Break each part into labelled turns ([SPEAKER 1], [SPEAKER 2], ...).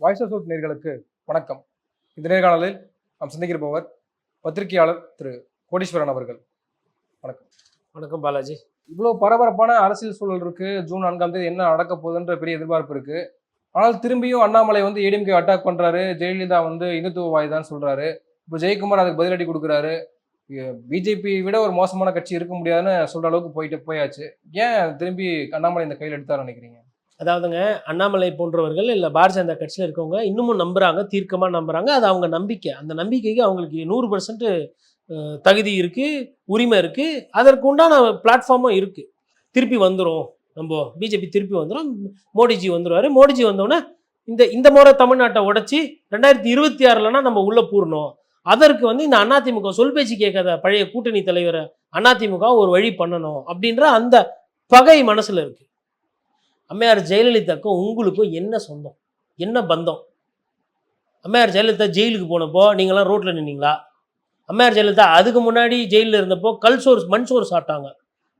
[SPEAKER 1] Voice of நேயர்களுக்கு வணக்கம். இந்த நேர்காணலில் நாம் சந்திக்கிறவர் பத்திரிகையாளர் திரு கோடீஸ்வரன் அவர்கள். வணக்கம்.
[SPEAKER 2] வணக்கம் பாலாஜி.
[SPEAKER 1] இவ்வளோ பரபரப்பான அரசியல் சூழல் இருக்கு. ஜூன் 4ஆம் தேதி என்ன நடக்க போகுதுன்ற பெரிய எதிர்பார்ப்பு இருக்கு. ஆனால் திரும்பியும் அண்ணாமலை ஏடிஎம்கே அட்டாக் பண்றாரு. ஜெயலலிதா இந்துத்துவவாதிதான் சொல்றாரு. இப்போ ஜெயக்குமார் அதுக்கு பதிலடி கொடுக்குறாரு. பிஜேபி விட ஒரு மோசமான கட்சி இருக்க முடியாதுன்னு சொல்ற அளவுக்கு போயாச்சு. ஏன் திரும்பி அண்ணாமலை இந்த கையில் எடுத்தாரு நினைக்கிறீங்க?
[SPEAKER 2] அதாவதுங்க, அண்ணாமலை போன்றவர்கள் இல்லை பாரதிய ஜனதா கட்சியில் இருக்கவங்க இன்னமும் நம்புறாங்க, தீர்க்கமாக நம்புறாங்க. அது அவங்க நம்பிக்கை. அந்த நம்பிக்கைக்கு அவங்களுக்கு 100% தகுதி இருக்குது, உரிமை இருக்குது, அதற்கு உண்டான பிளாட்ஃபார்மும் இருக்குது. திருப்பி வந்துடும், நம்ம பிஜேபி திருப்பி வந்துடும், மோடிஜி வந்துடுவார். மோடிஜி வந்தோடனே இந்த முறை தமிழ்நாட்டை உடைச்சி 2026லனா நம்ம உள்ளே பூரணும். அதற்கு இந்த அதிமுக சொல் பேச்சு கேட்காத பழைய கூட்டணி தலைவரை அதிமுக ஒரு வழி பண்ணணும் அப்படின்ற அந்த பகை மனசில் இருக்குது. அம்மையார் ஜெயலலிதாவுக்கும் உங்களுக்கும் என்ன சொந்தம், என்ன பந்தம்? அம்மையார் ஜெயலலிதா ஜெயிலுக்கு போனப்போ நீங்களாம் ரோட்டில் நின்னீங்களா? அம்மையார் ஜெயலலிதா அதுக்கு முன்னாடி ஜெயிலில் இருந்தப்போ மண் சோறு சாப்பிட்டாங்க.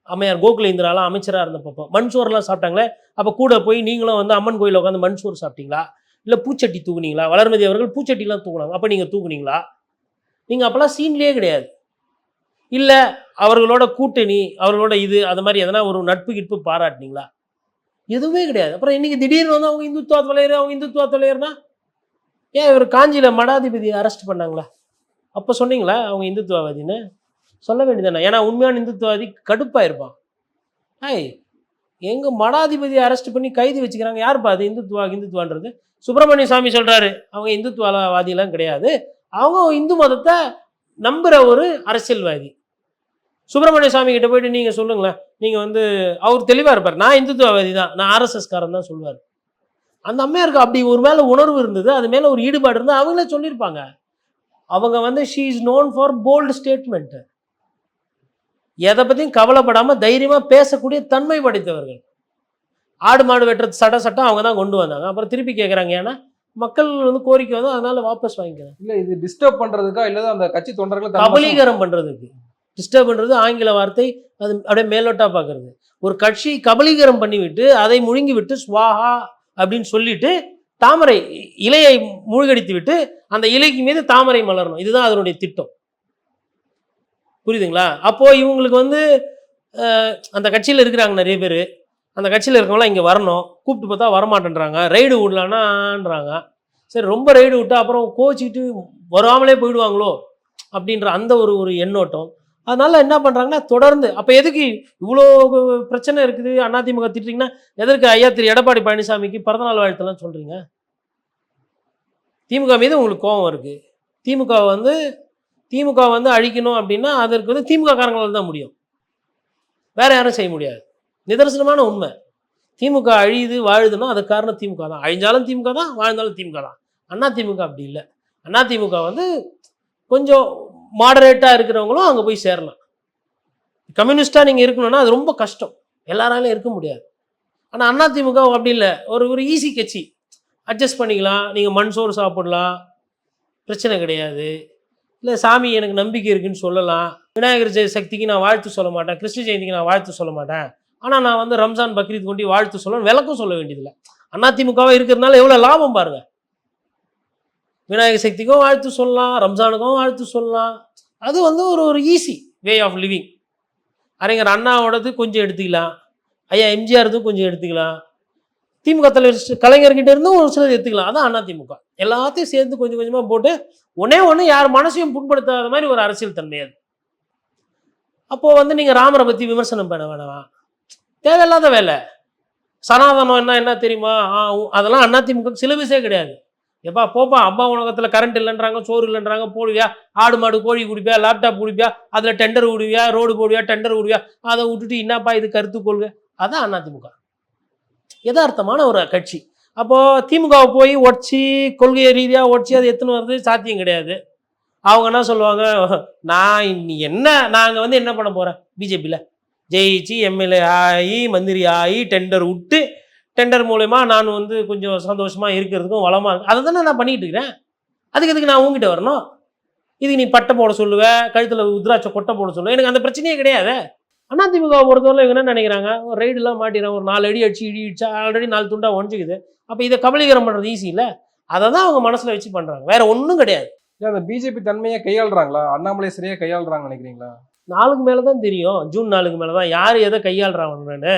[SPEAKER 2] அம்மையார் கோகுலேந்திராலாம் அமைச்சராக இருந்தப்போ மண் சாப்பிட்டாங்களே. அப்போ கூட போய் நீங்களும் அம்மன் கோயிலில் உட்காந்து மண் சோறு சாப்பிட்டீங்களா? இல்லை பூச்சட்டி தூக்குனீங்களா? வளர்மதி அவர்கள் பூச்சட்டிலாம் தூக்குனாங்க, அப்போ நீங்கள் தூக்குனீங்களா? நீங்கள் அப்போல்லாம் சீன்லேயே கிடையாது. இல்லை அவர்களோட கூட்டணி, அவர்களோட அது மாதிரி எதனா ஒரு நட்பு கிட்பு பாராட்டினீங்களா? எதுவுமே கிடையாது. அப்புறம் இன்னைக்கு திடீர்னு அவங்க இந்துத்துவா தலைவர்னா ஏன் இவர் காஞ்சியில் மடாதிபதியை அரெஸ்ட் பண்ணாங்களா? அப்போ சொன்னீங்களா அவங்க இந்துத்துவவாதின்னு? சொல்ல வேண்டியதானே. ஏன்னா உண்மையான இந்துத்துவவாதி கடுப்பாக இருப்பான். எங்கள் மடாதிபதியை அரெஸ்ட் பண்ணி கைது வச்சுக்கிறாங்க, யாருப்பா அது இந்துத்துவான்றது? சுப்பிரமணிய சாமி சொல்கிறாரு அவங்க இந்துத்துவவாதிலாம் கிடையாது, அவங்க இந்து மதத்தை நம்புகிற ஒரு அரசியல்வாதி. சுப்பிரமணிய சாமி கிட்ட போயிட்டு நீங்கள் சொல்லுங்களேன், நீங்கள் அவர் தெளிவாக இருப்பார், நான் இந்துத்துவவாதி தான், நான் ஆர்எஸ்எஸ்காரன் தான் சொல்லுவார். அந்த அம்மையாருக்கு அப்படி ஒரு மேலே உணர்வு இருந்தது, அது மேலே ஒரு ஈடுபாடு இருந்தது, அவங்களே சொல்லியிருப்பாங்க. அவங்க she is known for bold statement. எதை பற்றியும் கவலைப்படாமல் தைரியமாக பேசக்கூடிய தன்மை படைத்தவர்கள். ஆடு மாடு வெட்டுறது சட்டம் அவங்க தான் கொண்டு வந்தாங்க. அப்புறம் திருப்பி கேட்குறாங்க, ஏன்னா மக்கள் கோரிக்கை அதனால வாபஸ் வாங்கிக்கிறேன்.
[SPEAKER 1] இல்லை இது டிஸ்டர்ப் பண்ணுறதுக்கா இல்லை அந்த கட்சி தொண்டர்களை
[SPEAKER 2] கபலீகரம் பண்ணுறதுக்கு? டிஸ்டர்ப் பண்ணுறது ஆங்கில வார்த்தை, அது அப்படியே மேலோட்டா பார்க்கறது. ஒரு கட்சி கபலீகரம் பண்ணிவிட்டு அதை முழுங்கி விட்டு ஸ்வாஹா அப்படின்னு சொல்லிட்டு தாமரை இலையை மூழ்கடித்து விட்டு அந்த இலைக்கு மீது தாமரை மலரணும். இதுதான் அதனுடைய திட்டம். புரியுதுங்களா? அப்போது இவங்களுக்கு அந்த கட்சியில் இருக்கிறாங்க நிறைய பேர். அந்த கட்சியில் இருக்கவங்களாம் இங்கே வரணும், கூப்பிட்டு பார்த்தா வரமாட்டேன்றாங்க. ரைடு விடலான்னான்றாங்க. சரி, ரொம்ப ரைடு விட்டால் அப்புறம் கோச்சிக்கிட்டு வராமலே போயிடுவாங்களோ அப்படின்ற அந்த ஒரு எண்ணோட்டம். அதனால் என்ன பண்ணுறாங்கன்னா தொடர்ந்து, அப்போ எதுக்கு இவ்வளோ பிரச்சனை இருக்குது அதிமுக திட்டுறீங்கன்னா, எதற்கு ஐயா திரு எடப்பாடி பழனிசாமிக்கு பிறந்தநாள் வாழ்த்தெல்லாம் சொல்கிறீங்க? திமுக மீது உங்களுக்கு கோபம் இருக்குது. திமுக அழிக்கணும் அப்படின்னா அதற்கு திமுக காரங்களால் தான் முடியும், வேறு யாரும் செய்ய முடியாது. நிதர்சனமான உண்மை. திமுக அழியுது வாழுதுன்னா அதுக்கு காரணம் திமுக தான். அழிஞ்சாலும் திமுக தான், வாழ்ந்தாலும் திமுக தான். அதிமுக அப்படி இல்லை. அதிமுக கொஞ்சம் மாடரேட்டாக இருக்கிறவங்களும் அங்கே போய் சேரலாம். கம்யூனிஸ்டாக நீங்கள் இருக்கணும்னா அது ரொம்ப கஷ்டம், எல்லாராலையும் இருக்க முடியாது. ஆனால் அதிமுக அப்படி இல்லை, ஒரு ஈஸி கட்சி, அட்ஜஸ்ட் பண்ணிக்கலாம். நீங்கள் மண் சோறு சாப்பிடலாம், பிரச்சனை கிடையாது. இல்லை சாமி எனக்கு நம்பிக்கை இருக்குதுன்னு சொல்லலாம். விநாயகர் சக்திக்கு நான் வாழ்த்து சொல்ல மாட்டேன், கிருஷ்ண ஜெயந்திக்கு நான் வாழ்த்து சொல்ல மாட்டேன், ஆனால் நான் ரம்ஜான் பக்ரீத் கொண்டு வாழ்த்து சொல்லணும், விளக்கம் சொல்ல வேண்டியதில்லை. அதிமுகவாக இருக்கிறதுனால எவ்வளோ லாபம் பாருங்கள். விநாயகர் சக்திக்கும் வாழ்த்து சொல்லலாம், ரம்ஜானுக்கும் வாழ்த்து சொல்லலாம். அது ஒரு ஈஸி வே ஆஃப் லிவிங். அறிஞர் அண்ணாவோடது கொஞ்சம் எடுத்துக்கலாம், ஐயா எம்ஜிஆர்து கொஞ்சம் எடுத்துக்கலாம், திமுக தலைவர் கலைஞர்கிட்ட இருந்தும் ஒரு சிலர் எடுத்துக்கலாம். அதான் அதிமுக. எல்லாத்தையும் சேர்ந்து கொஞ்சம் கொஞ்சமாக போட்டு ஒன்று யார் மனசையும் புண்படுத்தாத மாதிரி ஒரு அரசியல் தன்மையாது. அப்போது நீங்கள் ராமரை பற்றி விமர்சனம் பண்ண வேணாம், தேவையில்லாத வேலை. சனாதனம் என்ன தெரியுமா? அதெல்லாம் அதிமுக சிலபஸே கிடையாது. எப்பா போப்பா, அம்மா உலகத்தில் கரண்ட் இல்லைன்றாங்க, சோறு இல்லைன்றாங்க, போடுவியா ஆடு மாடு கோழி குடிப்பியா, லேப்டாப் குடிப்பியா, அதில் டெண்டர் விடுவியா, ரோடு போடுவியா, டெண்டர் விடுவியா, அதை விட்டுட்டு என்னப்பா இது கருத்து கொள்கை? அதான் அதிமுக யதார்த்தமான ஒரு கட்சி. அப்போது திமுகவை போய் உடச்சி கொள்கை ரீதியாக உடச்சி அது எத்தனை வருது சாத்தியம் கிடையாது. அவங்க என்ன சொல்லுவாங்க, நாங்கள் என்ன பண்ண போகிறேன், பிஜேபியில் ஜெயிச்சு எம்எல்ஏ ஆகி மந்திரி ஆகி டெண்டர் விட்டு டெண்டர் மூலயமா நான் கொஞ்சம் சந்தோஷமாக இருக்கிறதுக்கும் வளமாக இருக்கும், அதை தானே நான் பண்ணிகிட்டு இருக்கிறேன். அதுக்கு நான் உங்ககிட்ட வரணும்? இதுக்கு நீ பட்டை போட சொல்லுவேன், கழுத்தில் உத்ராட்ச கொட்டை போட சொல்லுவேன், எனக்கு அந்த பிரச்சனையே கிடையாது. அதிமுக பொறுத்தவரை இவங்க என்ன நினைக்கிறாங்க, ஒரு ரைடெலாம் மாட்டிடுறாங்க, ஒரு 4 அடி அடிச்சு இடிச்சா ஆல்ரெடி 4 துண்டாக உடஞ்சிக்குது. அப்போ இதை கபலீகரம் பண்ணுறது ஈஸி இல்லை. அதை தான் அவங்க மனசுல வச்சு பண்றாங்க, வேற ஒன்றும் கிடையாது.
[SPEAKER 1] அந்த பிஜேபி தன்மையை கையாளுறாங்களா? அண்ணாமலை சரியா கையாளுறாங்க நினைக்கிறீங்களா?
[SPEAKER 2] நாளுக்கு மேலதான் தெரியும், ஜூன் 4க்கு மேலதான் யார் எதை கையாளுறாங்கன்னு.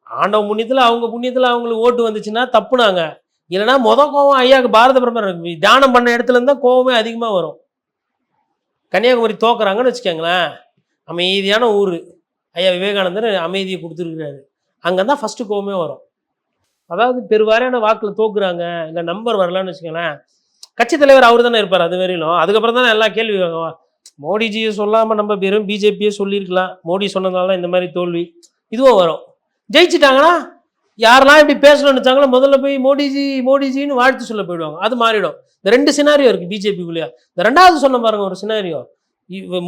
[SPEAKER 2] ஆண்டவ புண்ணியத்துல அவங்க புண்ணியத்துல அவங்களுக்கு ஓட்டு வந்துச்சுன்னா தப்புனாங்க, இல்லைன்னா கோவம் ஐயாவுக்கு பாரத பிரதமர் தியானம் பண்ண இடத்துல இருந்தா கோவமே அதிகமா வரும். கன்னியாகுமரி தோக்குறாங்கன்னு வச்சுக்கோங்களேன், அமைதியான ஊர், ஐயா விவேகானந்தர் அமைதியை கொடுத்துருக்கிறாரு, அங்கே தான் ஃபஸ்ட்டு கோவமே வரும். அதாவது பெருவாரியான வாக்கில் தோக்குறாங்க, இல்லை நம்பர் வரலான்னு வச்சுக்கோங்களேன், கட்சி தலைவர் அவர் தானே இருப்பார் அது வரையிலும். அதுக்கப்புறம் தானே எல்லா கேள்வி மோடிஜியை சொல்லாமல் நம்ம வெறும் பிஜேபியே சொல்லியிருக்கலாம், மோடி சொன்னதால இந்த மாதிரி தோல்வி இதுவும் வரும். ஜெயிச்சிட்டாங்கன்னா யாரெல்லாம் இப்படி பேசணும்னு வச்சாங்களோ முதல்ல போய் மோடிஜி மோடிஜின்னு வாழ்த்து சொல்ல போயிடுவாங்க, அது மாறிடும். இந்த 2 சினாரியோ இருக்குது பிஜேபிக்குள்ளேயே. இந்த 2வது சொன்ன பாருங்க ஒரு சினாரியோ,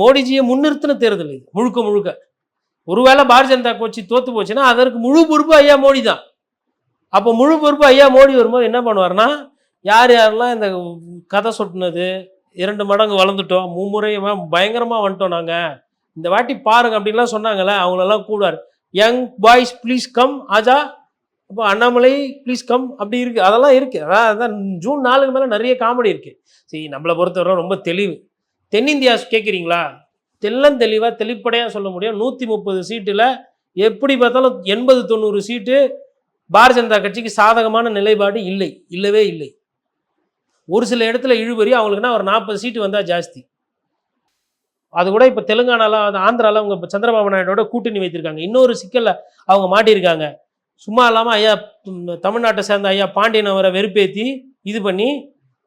[SPEAKER 2] மோடிஜியை முன்னிறுத்தின தேர்தல் இது முழுக்க முழுக்க. ஒருவேளை பாரதிய ஜனதா கட்சி தோத்து போச்சுன்னா அதற்கு முழு பொறுப்பு ஐயா மோடி தான். அப்போ முழு பொறுப்பு ஐயா மோடி வரும்போது என்ன பண்ணுவார்னா, யார் யாரெல்லாம் இந்த கதை சொட்டினது 2 மடங்கு வளர்ந்துட்டோம், மும்முறையமாக பயங்கரமாக வந்துட்டோம் நாங்கள், இந்த வாட்டி பாருங்க அப்படின்லாம் சொன்னாங்கல்ல, அவங்களெல்லாம் கூடுவார். யங் பாய்ஸ் ப்ளீஸ் கம் ஆஜா, அப்போ அண்ணாமலை ப்ளீஸ் கம் அப்படி இருக்குது, அதெல்லாம் இருக்குது. அதான் ஜூன் 4க்கு மேலே நிறைய காமெடி இருக்குது. சரி, நம்மளை பொறுத்தவரை ரொம்ப தெளிவு. தென்னிந்தியா கேட்குறீங்களா, தெளிவாக தெளிப்படையாக சொல்ல முடியும். 130 சீட்டில் எப்படி பார்த்தாலும் 80-90 சீட்டு பாரதிய ஜனதா கட்சிக்கு சாதகமான நிலைப்பாடு இல்லவே இல்லை. ஒரு சில இடத்துல இழுபறி, அவங்களுக்குன்னா ஒரு 40 சீட்டு வந்தால் ஜாஸ்தி. அது கூட இப்போ தெலுங்கானால ஆந்திராவில் அவங்க இப்போ சந்திரபாபு நாயுடோட கூட்டணி வைத்திருக்காங்க. இன்னொரு சிக்கலில் அவங்க மாட்டியிருக்காங்க. சும்மா இல்லாமல் ஐயா தமிழ்நாட்டை சேர்ந்த ஐயா பாண்டியன் அவரை வெறுப்பேற்றி இது பண்ணி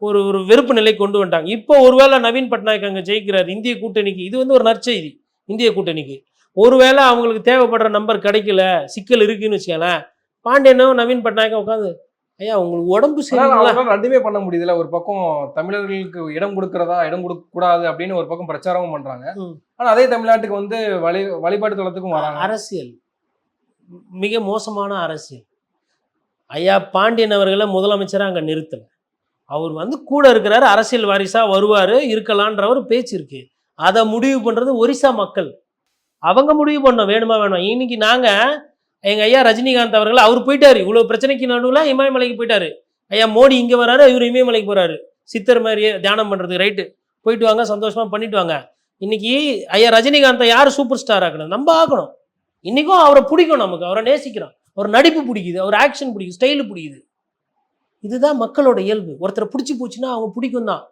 [SPEAKER 2] ஒரு வெறுப்பு நிலை கொண்டு வந்துட்டாங்க. இப்போ ஒருவேளை நவீன் பட்நாயக் அங்கே ஜெயிக்கிறார் இந்திய கூட்டணிக்கு, இது வந்து ஒரு நற்செய்தி இந்திய கூட்டணிக்கு. ஒருவேளை அவங்களுக்கு தேவைப்படுற நம்பர் கிடைக்கல, சிக்கல் இருக்குன்னு வச்சுக்கலேன், பாண்டியனும் நவீன் பட்நாயக்கும் உட்காந்து ஐயா உங்களுக்கு உடம்பு சரியில்லை,
[SPEAKER 1] 2மே பண்ண முடியுதுல. ஒரு பக்கம் தமிழர்களுக்கு இடம் கொடுக்கறதா இடம் கொடுக்க கூடாது அப்படின்னு ஒரு பக்கம் பிரச்சாரமும் பண்றாங்க. ஆனா அதே தமிழ்நாட்டுக்கு வந்து வழிபாட்டு தளத்துக்கும் வராங்க.
[SPEAKER 2] அரசியல் மிக மோசமான அரசியல். ஐயா பாண்டியன் அவர்களை முதலமைச்சராக அங்கே நிறுத்தல, அவர் வந்து கூட இருக்கிறாரு, அரசியல் வாரிசா வருவார் இருக்கலான்ற ஒரு பேச்சு இருக்கு. அதை முடிவு பண்றது ஒரிசா மக்கள், அவங்க முடிவு பண்ணோம் வேணுமா வேணும். இன்னைக்கு நாங்க எங்க ஐயா ரஜினிகாந்த் அவர்கள் அவர் போயிட்டாரு, இவ்வளவு பிரச்சனைக்கு நடுவில் இமயமலைக்கு போயிட்டாரு. ஐயா மோடி இங்க வராரு, இவர் இமயமலைக்கு போறாரு, சித்தர் மாதிரியே தியானம் பண்றது. ரைட்டு, போயிட்டு வாங்க, சந்தோஷமா பண்ணிட்டு வாங்க. இன்னைக்கு ஐயா ரஜினிகாந்தை யார் சூப்பர் ஸ்டார் ஆக்கணும், நம்ம ஆக்கணும். இன்னைக்கும் அவரை பிடிக்கும், நமக்கு அவரை நேசிக்கிறோம், அவர் நடிப்பு பிடிக்குது, அவர் ஆக்ஷன் பிடிக்குது, ஸ்டைலு பிடிக்குது. இதுதான் மக்களோட இயல்பு. ஒருத்தரை பிடிச்சி போச்சுன்னா அவங்க பிடிக்கும் தான்.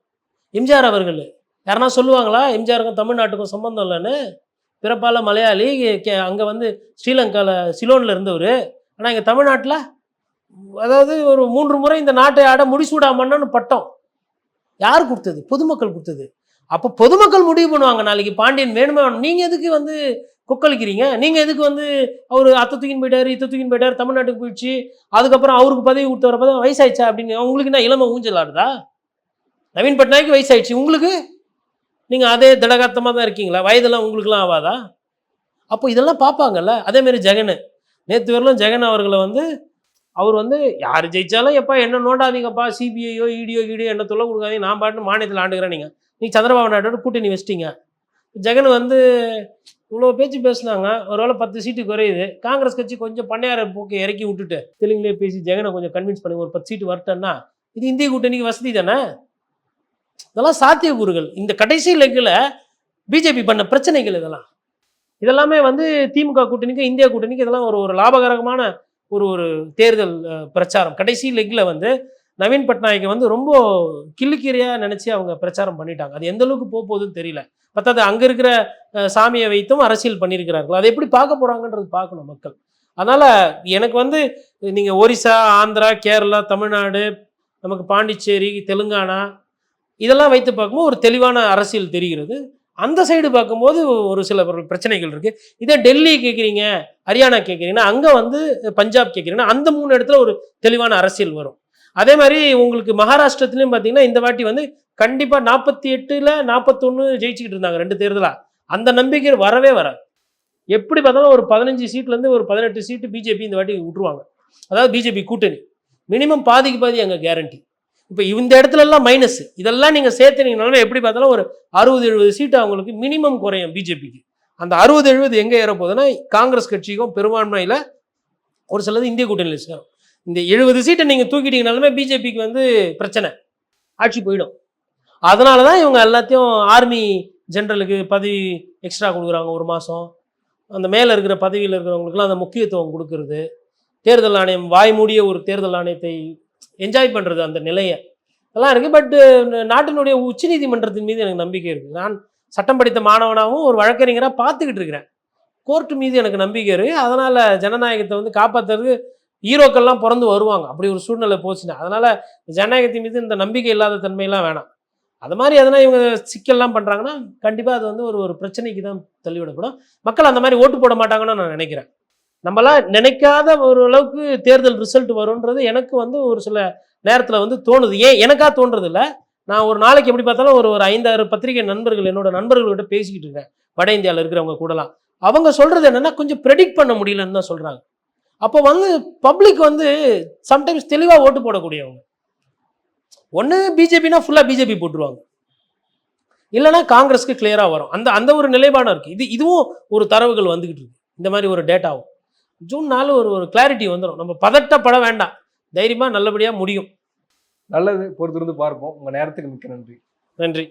[SPEAKER 2] எம்ஜிஆர் அவர்கள் யாருன்னா சொல்லுவாங்களா எம்ஜிஆருக்கும் தமிழ்நாட்டுக்கும் சம்பந்தம் இல்லைன்னு? பிறப்பால மலையாளி, அங்கே வந்து ஸ்ரீலங்காவில் சிலோனில் இருந்தவர். ஆனால் இங்கே தமிழ்நாட்டில் அதாவது ஒரு 3 முறை இந்த நாட்டை ஆட முடிசூடாமன்னு பட்டம் யார் கொடுத்தது? பொதுமக்கள் கொடுத்தது. அப்போ பொதுமக்கள் முடிவு பண்ணுவாங்க நாளைக்கு பாண்டியன் வேணுமே வேணும். நீங்கள் எதுக்கு வந்து கொக்களிக்கிறீங்க? நீங்கள் எதுக்கு வந்து அவர் அத்தை தூக்கின்னு போயிட்டார், இத்தை தூக்கின்னு போயிட்டார், தமிழ்நாட்டுக்கு போயிடுச்சு, அதுக்கப்புறம் அவருக்கு பதவி கொடுத்தவரை பார்த்தா வயசாயிடுச்சா அப்படின்னு உங்களுக்கு என்ன இளமை ஊஞ்சல் ஆடுதா? நவீன் பட்நாயக்கு வயசாயிடுச்சு, உங்களுக்கு நீங்கள் அதே திடகாத்தமாக தான் இருக்கீங்களா? வயதெல்லாம் உங்களுக்குலாம் ஆகாதா? அப்போ இதெல்லாம் பார்ப்பாங்கல்ல. அதேமாரி ஜெகன், நேற்று வரலாம் ஜெகன் அவர்களை வந்து அவர் வந்து யார் ஜெயிச்சாலும் எப்பா என்ன நோண்டாதீங்கப்பா, சிபிஐயோ இடியோ என்ன தொல்லை கொடுக்காதீங்க, நான் பாட்டு மாநிலத்தில் ஆண்டுக்கிறேன். நீங்கள் சந்திரபாபு நாயுடோட கூட்டணி வச்சிட்டீங்க. ஜெகன் வந்து இவ்வளோ பேச்சு பேசுனாங்க, ஒருவேளை 10 சீட்டு குறையுது. காங்கிரஸ் கட்சி கொஞ்சம் பண்ணையார போக்கை இறக்கி விட்டுட்டு தெலுங்குலேயே பேசி ஜெகனை கொஞ்சம் கன்வின்ஸ் பண்ணி ஒரு 10 சீட்டு வரட்டேன்னா இது இந்திய கூட்டணிக்கு வசதி தானே? இதெல்லாம் சாத்தியக்கூறுகள். இந்த கடைசி லெக்கில் பிஜேபி பண்ண பிரச்சனைகள் இதெல்லாமே வந்து திமுக கூட்டணிக்கு இந்தியா கூட்டணிக்கு இதெல்லாம் ஒரு லாபகரமான ஒரு தேர்தல் பிரச்சாரம். கடைசி லெக்கில் வந்து நவீன் பட்நாயக்கை வந்து ரொம்ப கிள்ளுக்கீரையாக நினச்சி அவங்க பிரச்சாரம் பண்ணிட்டாங்க. அது எந்த அளவுக்கு போகுதுன்னு தெரியல. பத்தாவது அங்கே இருக்கிற சாமியை வைத்தும் அரசியல் பண்ணியிருக்கிறார்கள். அதை எப்படி பார்க்க போகிறாங்கன்றது பார்க்கணும் மக்கள். அதனால் எனக்கு வந்து நீங்கள் ஒரிசா, ஆந்திரா, கேரளா, தமிழ்நாடு, நமக்கு பாண்டிச்சேரி, தெலுங்கானா இதெல்லாம் வைத்து பார்க்கும்போது ஒரு தெளிவான அரசியல் தெரிகிறது. அந்த சைடு பார்க்கும்போது ஒரு சில பிரச்சனைகள் இருக்குது. இதே டெல்லி கேட்குறீங்க, ஹரியானா கேட்குறீங்கன்னா, அங்கே வந்து பஞ்சாப் கேட்குறீங்கன்னா, அந்த 3 இடத்துல ஒரு தெளிவான அரசியல் வரும். அதே மாதிரி உங்களுக்கு மகாராஷ்டிரத்துலையும் பார்த்தீங்கன்னா இந்த வாட்டி வந்து கண்டிப்பாக 48ல் 41 ஜெயிச்சுக்கிட்டு இருந்தாங்க 2 தேர்தலாக. அந்த நம்பிக்கை வரவே வராது. எப்படி பார்த்தாலும் ஒரு 15 சீட்லேருந்து ஒரு 18 சீட்டு பிஜேபி இந்த வாட்டி விட்டுருவாங்க. அதாவது பிஜேபி கூட்டணி மினிமம் பாதிக்கு பாதி அங்கே கேரண்டி. இப்போ இந்த இடத்துலலாம் மைனஸ், இதெல்லாம் நீங்கள் சேர்த்துனீங்கனாலும் எப்படி பார்த்தாலும் ஒரு 60-70 சீட்டு அவங்களுக்கு மினிமம் குறையும் பிஜேபிக்கு. அந்த 60-70 எங்கே ஏற போகுதுன்னா காங்கிரஸ் கட்சிக்கும் பெரும்பான்மையில் ஒரு சிலது இந்திய கூட்டணியில் சேரும். இந்த 70 சீட்டை நீங்கள் தூக்கிட்டீங்கனாலுமே பிஜேபிக்கு வந்து பிரச்சனை, ஆட்சி போயிடும். அதனால தான் இவங்க எல்லாத்தையும் ஆர்மி ஜெனரலுக்கு பதவி எக்ஸ்ட்ரா கொடுக்குறாங்க 1 மாதம். அந்த மேலே இருக்கிற பதவியில் இருக்கிறவங்களுக்குலாம் அந்த முக்கியத்துவம் கொடுக்கறது, தேர்தல் ஆணையம் வாய் மூடிய ஒரு தேர்தல் ஆணையத்தை என்ஜாய் பண்ணுறது, அந்த நிலையை எல்லாம் இருக்குது. பட்டு நாட்டினுடைய உச்சநீதிமன்றத்தின் மீது எனக்கு நம்பிக்கை இருக்குது. நான் சட்டம் படித்த மாணவனாகவும் ஒரு வழக்கறிஞராக பார்த்துக்கிட்டு இருக்கிறேன். கோர்ட்டு மீது எனக்கு நம்பிக்கை இருக்குது. அதனால் ஜனநாயகத்தை வந்து காப்பாற்றுறது ஹீரோக்கள்லாம் பிறந்து வருவாங்க, அப்படி ஒரு சூழ்நிலை போச்சுன்னா. அதனால் ஜனநாயகத்தின் மீது இந்த நம்பிக்கை இல்லாத தன்மையெல்லாம் வேணாம். அது மாதிரி எதனா இவங்க சிக்கல்லாம் பண்ணுறாங்கன்னா கண்டிப்பாக அது வந்து ஒரு பிரச்சனைக்கு தான் தள்ளிவிடப்படும். மக்கள் அந்த மாதிரி ஓட்டு போட மாட்டாங்கன்னு நான் நினைக்கிறேன். நம்மளாம் நினைக்காத ஒரு அளவுக்கு தேர்தல் ரிசல்ட் வரும்ன்றது எனக்கு வந்து ஒரு சில நேரத்தில் வந்து தோணுது. ஏன் எனக்கா தோன்றது இல்லை, நான் ஒரு நாளைக்கு எப்படி பார்த்தாலும் ஒரு 5-6 பத்திரிகை நண்பர்கள், என்னோட நண்பர்கள்கிட்ட பேசிக்கிட்டு இருக்கேன், வட இந்தியாவில் இருக்கிறவங்க கூடலாம். அவங்க சொல்கிறது என்னென்னா கொஞ்சம் ப்ரெடிக்ட் பண்ண முடியலன்னு தான் சொல்கிறாங்க. அப்போ வந்து பப்ளிக் வந்து சம்டைம்ஸ் தெளிவாக ஓட்டு போடக்கூடியவங்க. ஒன்று பிஜேபினா ஃபுல்லாக பிஜேபி போட்டுருவாங்க, இல்லைனா காங்கிரஸ்க்கு கிளியராக வரும். அந்த ஒரு நிலைப்பாடம் இருக்குது. இதுவும் ஒரு தரவுகள் வந்துக்கிட்டு இருக்கு, இந்த மாதிரி ஒரு டேட்டாவும். ஜூன் 4 ஒரு கிளாரிட்டி வந்துடும். நம்ம பதட்டப்பட வேண்டாம், தைரியமாக நல்லபடியாக முடியும்.
[SPEAKER 1] நல்லது, பொறுத்திருந்து பார்ப்போம். உங்கள் நேரத்துக்கு மிக்க நன்றி.
[SPEAKER 2] நன்றி.